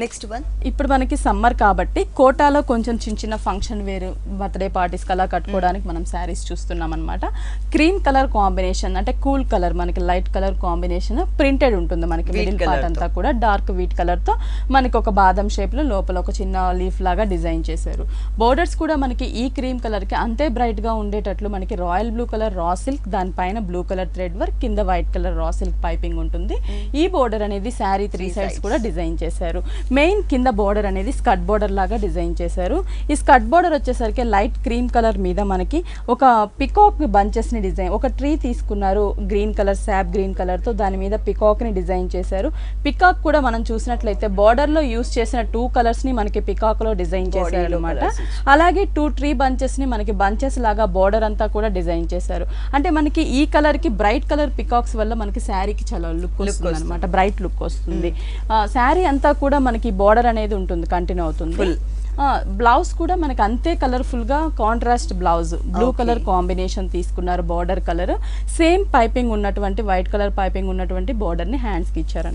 Next one ఇప్పుడు మనకి summer కాబట్టి కోటాలో కొంచెం చిన్న చిన్న ఫంక్షన్ వేర్ బర్త్డే పార్టీస్ కలా కట్టుకోవడానికి మనం శారీస్ చూస్తున్నాం అనమాట. క్రీమ్ కలర్ కాంబినేషన్ అంటే కూల్ కలర్ మనకి లైట్ కలర్ కాంబినేషన్ ప్రింటెడ్ ఉంటుంది మనకి మిడిల్ పార్ట్ అంతా కూడా డార్క్ వీట్ కలర్ తో మనకి ఒక బాదం షేప్ లో లోపల ఒక చిన్న లీఫ్ లాగా డిజైన్ చేశారు. బోర్డర్స్ కూడా మనకి ఈ క్రీమ్ కలర్ కి అంతే బ్రైట్ గా ఉండేటట్లు మనకి royal blue colour raw silk దానిపైన బ్లూ కలర్ థ్రెడ్ వర్క్ కింద white colour raw silk piping ఉంటుంది. ఈ బోర్డర్ అనేది శారీ 3 సైడ్స్ కూడా డిజైన్ చేశారు. మెయిన్ కింద బోర్డర్ అనేది స్కర్ట్ బోర్డర్ లాగా డిజైన్ చేశారు. ఈ స్కర్ట్ బోర్డర్ వచ్చేసరికి లైట్ క్రీమ్ కలర్ మీద మనకి ఒక పికాక్ బంచెస్ ని డిజైన్ ఒక ట్రీ తీసుకున్నారు green colour SAAP green colour తో దాని మీద పికాక్ ని డిజైన్ చేశారు. పికాక్ కూడా మనం చూసినట్లయితే బోర్డర్ లో యూస్ చేసిన 2 కలర్స్ ని మనకి పికాక్ లో డిజైన్ చేశారు అనమాట. అలాగే 2 ట్రీ బంచెస్ ని మనకి బంచెస్ లాగా బోర్డర్ అంతా కూడా డిజైన్ చేశారు. అంటే మనకి ఈ కలర్ కి బ్రైట్ కలర్ పికాక్స్ వల్ల మనకి శారీకి చాలా లుక్ వస్తుంది అనమాట, బ్రైట్ లుక్ వస్తుంది. శారీ అంతా కూడా మనకి బోర్డర్ అనేది ఉంటుంది, కంటిన్యూ అవుతుంది. బ్లౌజ్ కూడా మనకి అంతే కలర్ఫుల్ గా contrast blouse blue colour combination తీసుకున్నారు. బోర్డర్ కలర్ సేమ్ పైపింగ్ ఉన్నటువంటి వైట్ కలర్ పైపింగ్ ఉన్నటువంటి బోర్డర్ ని హ్యాండ్స్ కి ఇచ్చారు.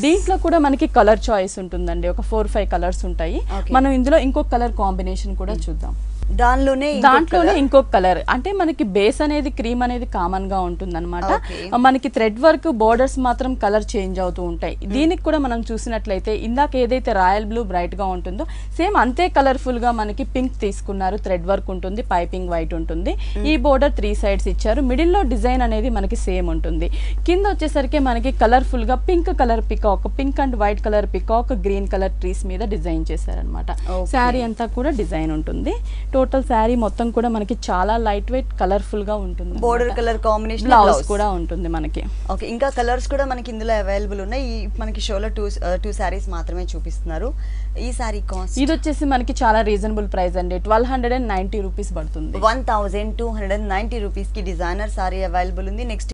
దీంట్లో కూడా మనకి కలర్ చాయిస్ ఉంటుందండి, ఒక 4-5 కలర్స్ ఉంటాయి. మనం ఇందులో ఇంకొక కలర్ కాంబినేషన్ కూడా చూద్దాం. దాంట్లోనే ఇంకొక కలర్ అంటే మనకి బేస్ అనేది క్రీమ్ అనేది కామన్ గా ఉంటుంది అనమాట. మనకి థ్రెడ్ వర్క్ బోర్డర్స్ మాత్రం కలర్ చేంజ్ అవుతూ ఉంటాయి. దీనికి కూడా మనం చూసినట్లయితే ఇందాక ఏదైతే రాయల్ బ్లూ బ్రైట్ గా ఉంటుందో సేమ్ అంతే కలర్ఫుల్ గా మనకి పింక్ తీసుకున్నారు. థ్రెడ్ వర్క్ ఉంటుంది, పైపింగ్ వైట్ ఉంటుంది. ఈ బోర్డర్ 3 సైడ్స్ ఇచ్చారు. మిడిల్ లో డిజైన్ అనేది మనకి సేమ్ ఉంటుంది. కింద వచ్చేసరికి మనకి కలర్ఫుల్ గా pink colour peacock, pink and white colour peacock green colour trees మీద డిజైన్ చేశారనమాట. శారీ అంతా కూడా డిజైన్ ఉంటుంది. టోటల్ శారీ మొత్తం కూడా మనకి చాలా లైట్ వెయిట్ కలర్ఫుల్ గా ఉంటుంది. బోర్డర్ కలర్ కాంబినేషన్ బ్లౌజ్ కూడా ఉంటుంది మనకి. ఓకే, ఇంకా కలర్స్ కూడా మనకి ఇందులో అవైలబుల్ ఉన్నాయి. మనకి షోలో 2 సారీస్ మాత్రమే చూపిస్తున్నారు. ఈ సారీ కాస్ట్ ఇది వచ్చేసి మనకి చాలా రీజనబుల్ ప్రైస్ అండి, 1290 రూపీస్ పడుతుంది. 1290 రూపీస్ కి డిజైనర్ సారీ అవైలబుల్ ఉంది. నెక్స్ట్